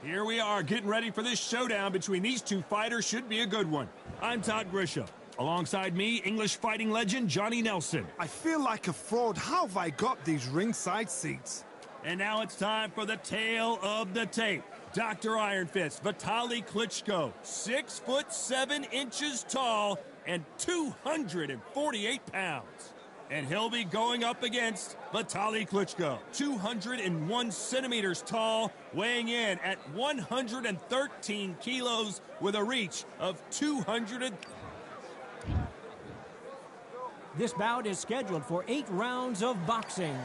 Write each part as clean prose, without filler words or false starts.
Here we are getting ready for this showdown between these two fighters. Should be a good one. I'm Todd Grisham. Alongside me, English fighting legend Johnny Nelson. I feel like a fraud. How have I got these ringside seats? And now it's time for the tale of the tape. Dr. Iron Fist, Vitaly Klitschko, 6'7" tall and 248 pounds. And he'll be going up against Vitaly Klitschko, 201 centimeters tall, weighing in at 113 kilos with a reach of 200. This bout is scheduled for 8 rounds of boxing.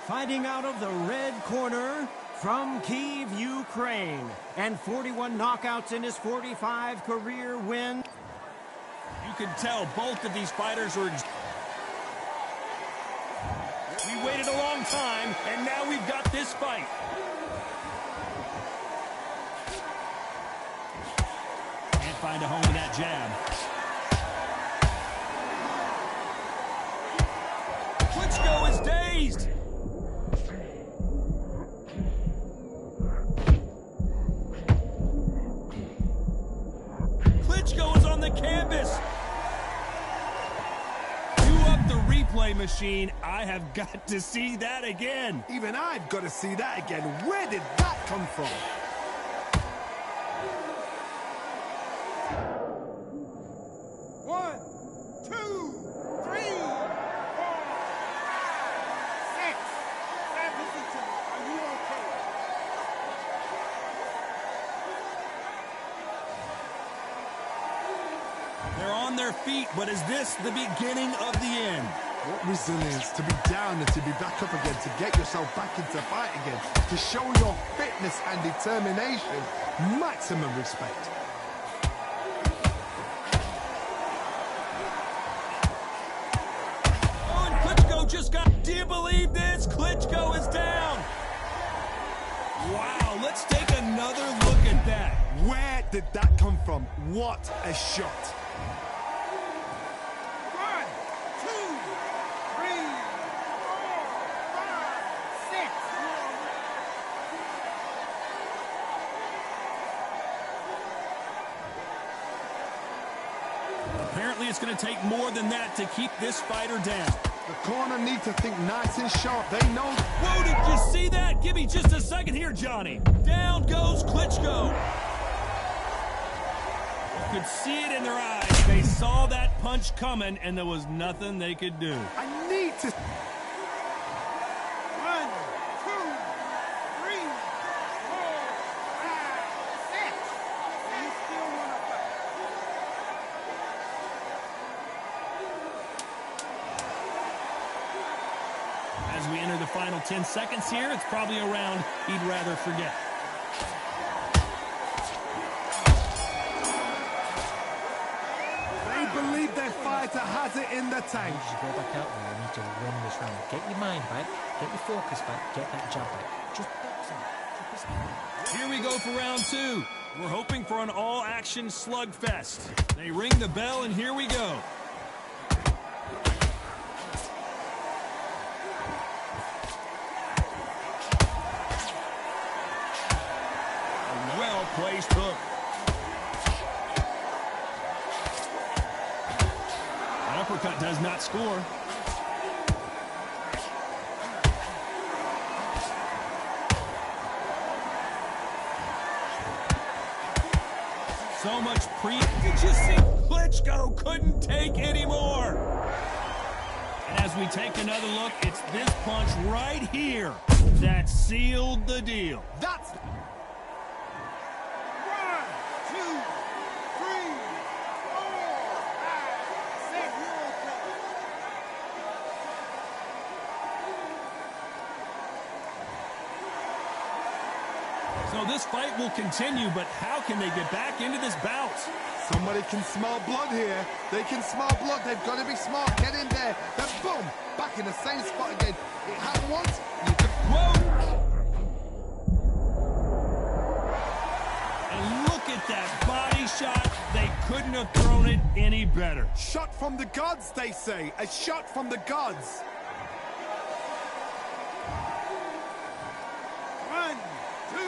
Fighting out of the red corner from Kyiv, Ukraine, and 41 knockouts in his 45 career win. You can tell both of these fighters are... We waited a long time, and now we've got this fight. Can't find a home in that jab. Klitschko is dazed. Klitschko is on the canvas. Replay machine. I have got to see that again. Even I've got to see that again. Where did that come from? One, two, three, 4, 5, 6, 7. Are you okay? They're on their feet, but is this the beginning of the end? What resilience to be down and to be back up again, to get yourself back into fight again, to show your fitness and determination. Maximum respect. Oh, and Klitschko just got... Do you believe this? Klitschko is down. Wow, let's take another look at that. Where did that come from? What a shot. Apparently it's going to take more than that to keep this fighter down. The corner need to think nice and sharp. They know... Whoa, did you see that? Give me just a second here, Johnny. Down goes Klitschko. You could see it in their eyes. They saw that punch coming, and there was nothing they could do. I need to... 1, 2, 3, 4, 5, 6. You still want to fight? As we enter the final 10 seconds here, it's probably a round he'd rather forget. They believe their fighter has it in the tank. You go back out there, you need to win this round. Get your mind back, get your focus back, get that jab back. Just box him. Here we go for round 2. We're hoping for an all-action slugfest. They ring the bell, and here we go. Well-placed hook. That uppercut does not score. So much Did you see? Klitschko couldn't take anymore. And as we take another look, it's this punch right here that sealed the deal. That's... 1, 2, 3, 4, 5, 6. So this fight will continue, but how can they get back into this bout? Somebody can smell blood here. They can smell blood. They've got to be smart. Get in there. Then boom, back in the same spot again. It happened once. You can... Whoa! And look at that body shot. They couldn't have thrown it any better. Shot from the gods, they say. A shot from the gods. 1, 2,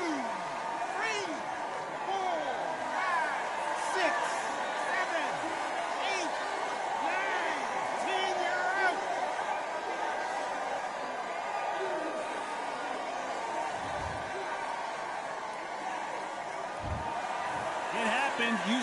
3. And you...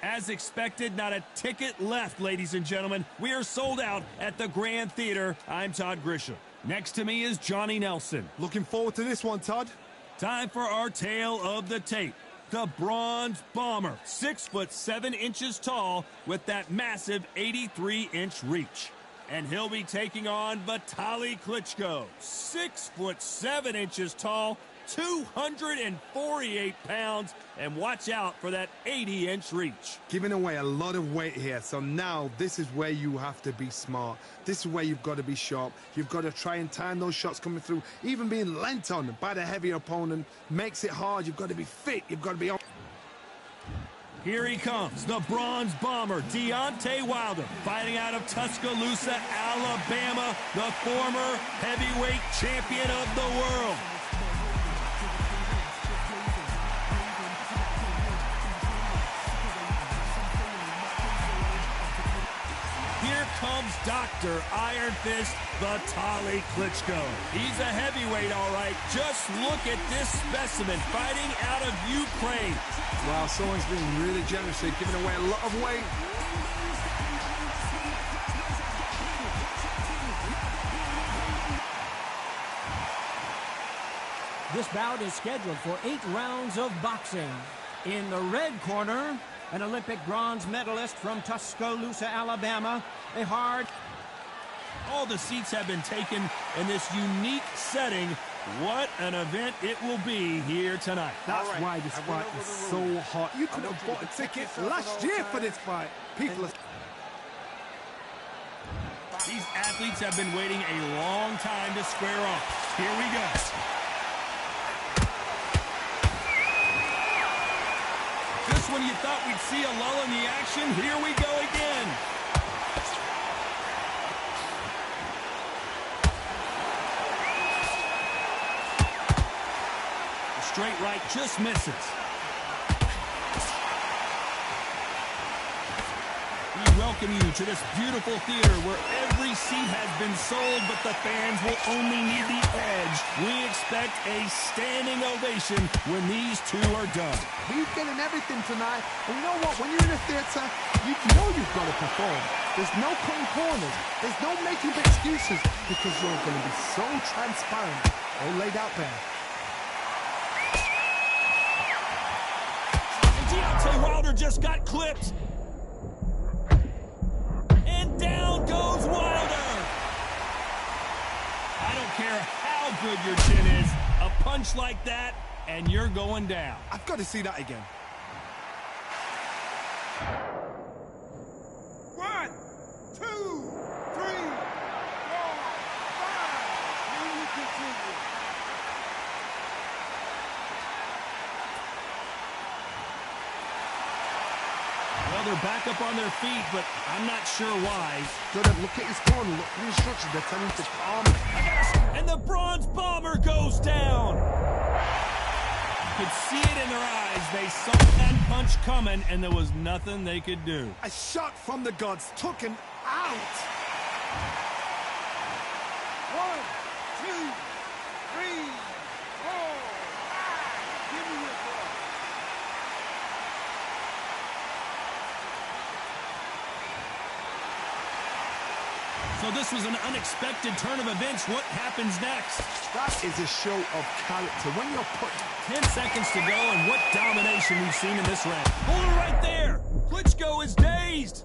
As expected, not a ticket left, ladies and gentlemen. We are sold out at the Grand Theater. I'm Todd Grisham. Next to me is Johnny Nelson. Looking forward to this one, Todd. Time for our tale of the tape. The Bronze Bomber, 6'7" tall with that massive 83-inch reach. And he'll be taking on Vitaly Klitschko, 6'7" tall, 248 pounds, and watch out for that 80-inch reach. Giving away a lot of weight here, so now this is where you have to be smart. This is where you've got to be sharp. You've got to try and time those shots coming through. Even being lent on by the heavier opponent makes it hard. You've got to be fit. You've got to be on. Here he comes, the Bronze Bomber, Deontay Wilder, fighting out of Tuscaloosa, Alabama, the former heavyweight champion of the world. Here comes Dr. Iron Fist, Vitaly Klitschko. He's a heavyweight, all right. Just look at this specimen fighting out of Ukraine. Wow, someone's being really generous here, giving away a lot of weight. This bout is scheduled for 8 rounds of boxing. In the red corner, an Olympic bronze medalist from Tuscaloosa, Alabama, All the seats have been taken in this unique setting What an event it will be here tonight. That's why this fight is so hot. You could have bought a ticket last year for this fight. People are... These athletes have been waiting a long time to square off. Here we go. Just when you thought we'd see a lull in the action, here we go again. The straight right just misses. We welcome you to this beautiful theater where every seat has been sold, but the fans will only need the edge. We expect a standing ovation when these two are done. He's getting everything tonight. And you know what? When you're in a theater, you know you've got to perform. There's no cutting corners. There's no making excuses because you're going to be so transparent. All laid out there. And Deontay Wilder just got clipped. Down goes Wilder. I don't care how good your chin is. A punch like that, and you're going down. I've got to see that again. 1, 2, 3, 4, 5. Here we continue. Well, they're back up on their feet, but I'm not sure why. Good, look at his corner. Look at the instructions. They're telling him to calm. And the Bronze Bomber goes down. You could see it in their eyes. They saw that punch coming, and there was nothing they could do. A shot from the gods took him out. 1, 2, 3, 4, 5. Give me your ball. So this was an unexpected turn of events. What happens next? That is a show of character. When you're put 10 seconds to go, and what domination we've seen in this round. Hold it right there. Klitschko is dazed.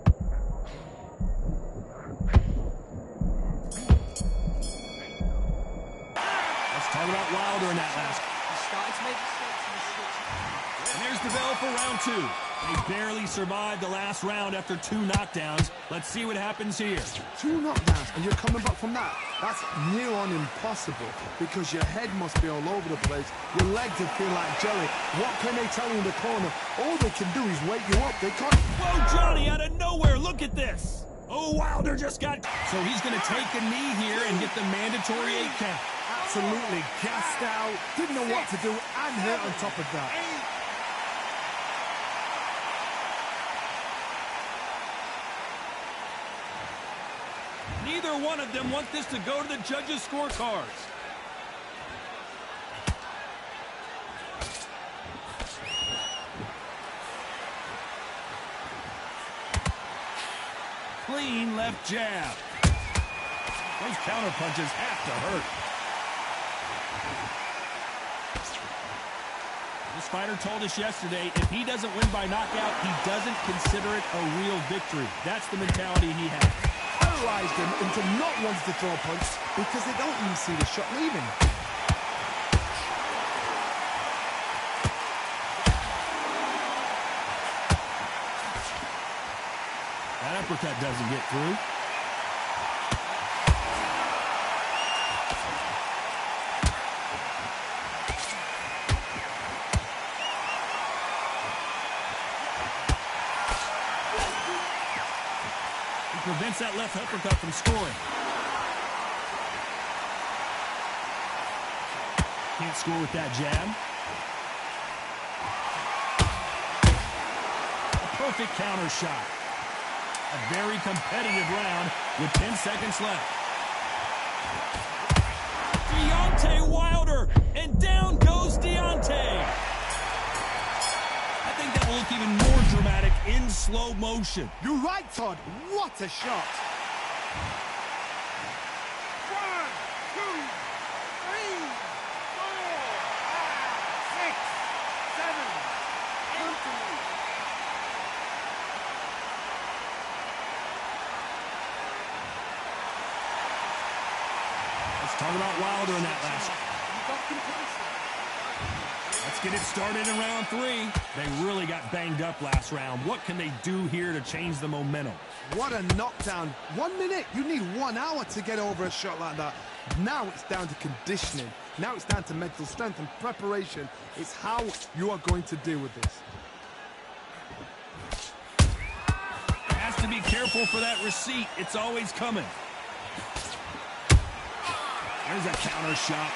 Let's talk about Wilder in that last. And there's the bell for round 2. They barely survived the last round after 2 knockdowns. Let's see what happens here. 2 knockdowns, and you're coming back from that. That's near on impossible because your head must be all over the place. Your legs would feel like jelly. What can they tell you in the corner? All they can do is wake you up. They can't. Whoa, Johnny, out of nowhere. Look at this. Oh, Wilder just got... So he's going to take a knee here and get the mandatory 8 count. Absolutely gassed out. Didn't know what to do and hurt on top of that. Neither one of them want this to go to the judges' scorecards. Clean left jab. Those counter punches have to hurt. This fighter told us yesterday, if he doesn't win by knockout, he doesn't consider it a real victory. That's the mentality he has. Paralyzed them into not wanting to throw a punch because they don't even see the shot leaving. That uppercut doesn't get through. Prevents that left uppercut from scoring. Can't score with that jab. A perfect counter shot. A very competitive round with 10 seconds left. Deontay Wilder, and down goes Deontay. I think that will look even more dramatic in slow motion. You're right, Todd. What a shot. 1, 2, 3, 4, 5, 6, 7, 8. Let's talk about Wilder in that last. You got Let's get it started in round 3. They really got banged up last round. What can they do here to change the momentum? What a knockdown. 1 minute, you need 1 hour to get over a shot like that. Now it's down to conditioning. Now it's down to mental strength and preparation. It's how you are going to deal with this. Has to be careful for that receipt. It's always coming. There's a counter shot.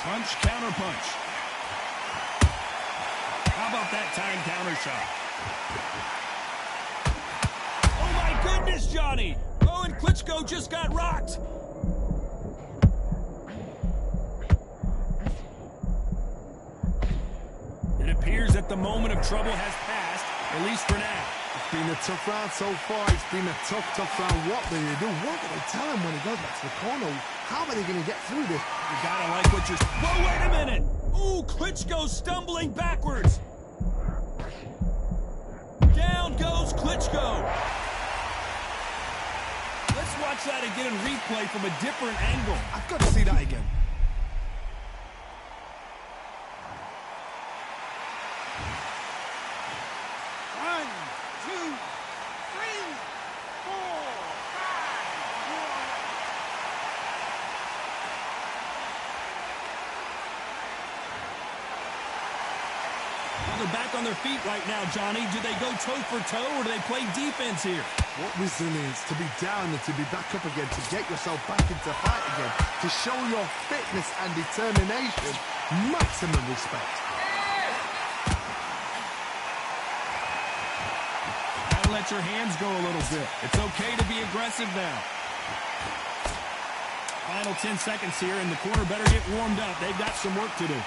Punch, counter punch. How about that time counter shot? Oh my goodness, Johnny! Oh, and Klitschko just got rocked. It appears that the moment of trouble has passed, at least for now. It's been a tough round so far. It's been a tough round. What do they do? What do they tell him when he goes back to the corner? How are they going to get through this? You gotta like what you're... Whoa, wait a minute! Ooh, Klitschko stumbling backwards. Down goes Klitschko. Let's watch that again in replay from a different angle. I've got to see that again. They're back on their feet right now, Johnny. Do they go toe-for-toe, or do they play defense here? What resilience to be down and to be back up again, to get yourself back into fight again, to show your fitness and determination. Maximum respect. Gotta let your hands go a little bit. It's okay to be aggressive now. Final 10 seconds here, and the corner better get warmed up. They've got some work to do.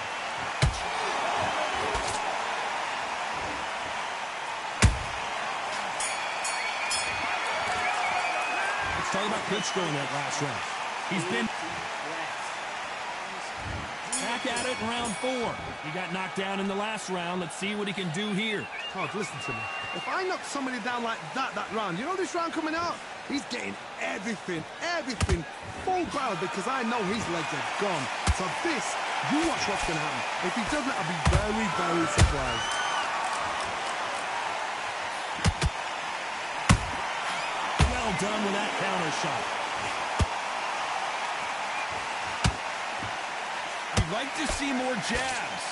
Talk about Klitschko in that last round. He's been back at it in round 4. He got knocked down in the last round. Let's see what he can do here. Todd, listen to me. If I knock somebody down like that round, you know this round coming out? He's getting everything full barrel because I know his legs are gone. So this, you watch what's going to happen. If he doesn't, I'll be very, very surprised. Done with that counter shot. You'd like to see more jabs.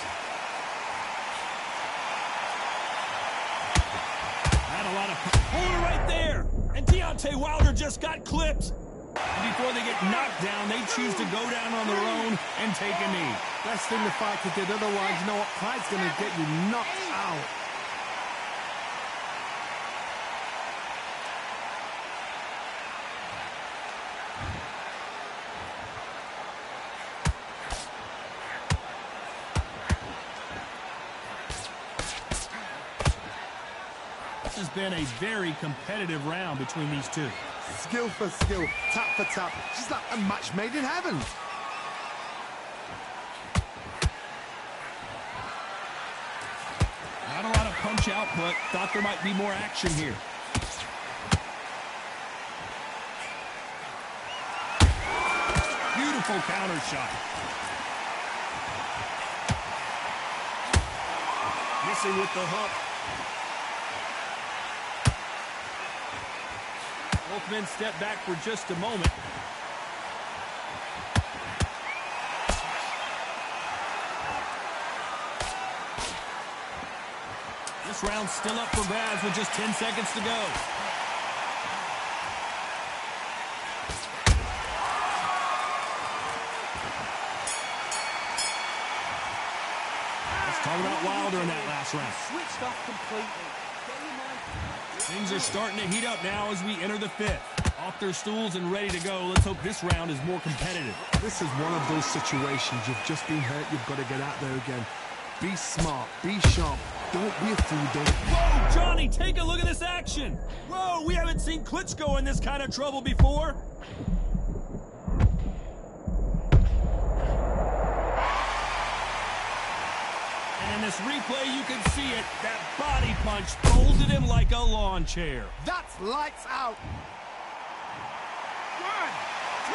Had a lot of power right there. And Deontay Wilder just got clipped. And before they get knocked down, they choose to go down on their own and take a knee. Best thing the fighter did. Otherwise, you know what? Pride's going to get you knocked out. This has been a very competitive round between these two. Skill for skill, tap for tap, just like a match made in heaven. Not a lot of punch output. Thought there might be more action here. Beautiful counter shot. Missing with the hook. Both men step back for just a moment. This round's still up for grabs with just 10 seconds to go. Let's talk about Wilder in that last round. Switched off completely. Things are starting to heat up now as we enter the 5th. Off their stools and ready to go. Let's hope this round is more competitive. This is one of those situations. You've just been hurt. You've got to get out there again. Be smart. Be sharp. Don't be a fool. Don't. Whoa, Johnny, take a look at this action. Whoa, we haven't seen Klitschko in this kind of trouble before. And in this replay, you can see it. That body punch folded him like a lawn chair. That's lights out. 1, 2,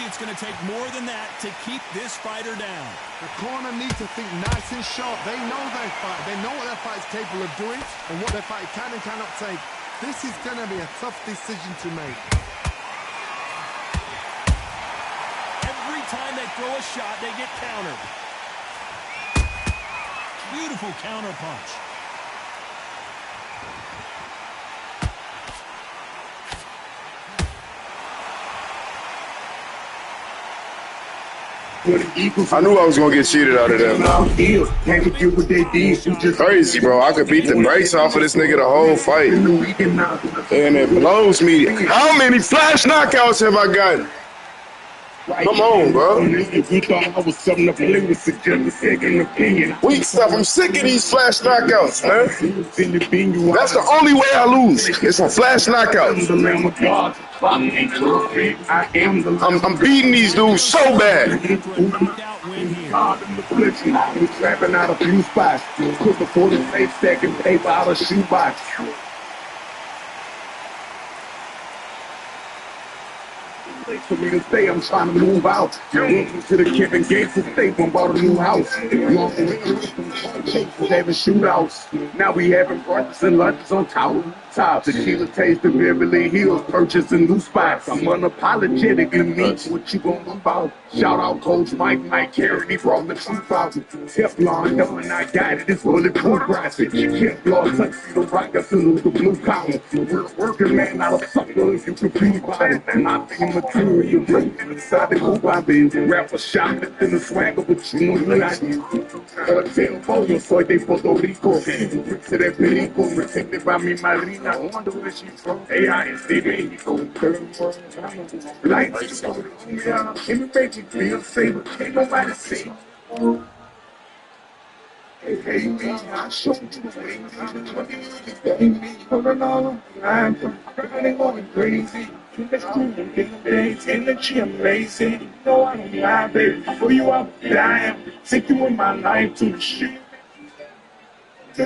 it's going to take more than that to keep this fighter down. The corner need to think nice and sharp. They know their fight. They know what their fight is capable of doing and what their fight can and cannot take. This is going to be a tough decision to make. Every time they throw a shot, they get countered. Beautiful counter punch. I knew I was gonna get cheated out of them. Crazy, bro. I could beat the brakes off of this nigga the whole fight. And it blows me. How many flash knockouts have I gotten? Come on, bro. Weak stuff. I'm sick of these flash knockouts, man. That's the only way I lose. It's from flash knockouts. I'm beating these dudes so bad. Trapping out a few spots. Put the 48 second paper out of shoebox. For me to stay, I'm trying to move out. Welcome to the Kevin Gates estate. One bought a new house. Having shootouts. Now we having breakfast and lunches on tower top. Tequila taste of Beverly Hills. Purchasing new spots. I'm unapologetically mean what you gonna about. Shout out Coach Mike Carey. He brought the truth out. Teflon knowing I got it. It's bulletproof graphic. Kevlar tuxedo rock. I salute the blue collar. Working man, not a sucker if you compete by it. And I think material break inside the hoop I've been. Rapper shot in the swagger, but you know what I do. Tell Boyo, soy de Puerto Rico. Bricks to that perico, protected by mi madrina. I wonder where she's from. AI is de Mexico. Like, yeah, it makes you feel safe, but can't nobody see. Hey, me, I showed you the way. Hey, me, pulling all I'm running going crazy. Let's do the big days in the gym, lazy. No, I don't lie, baby. For you, I'm dying. Take you in my life to the shit. I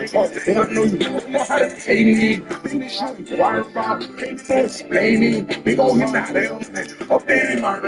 know you don't know how to take me. Finish you inquire about. Can't explain me. They gon' hit that hell. Up there in my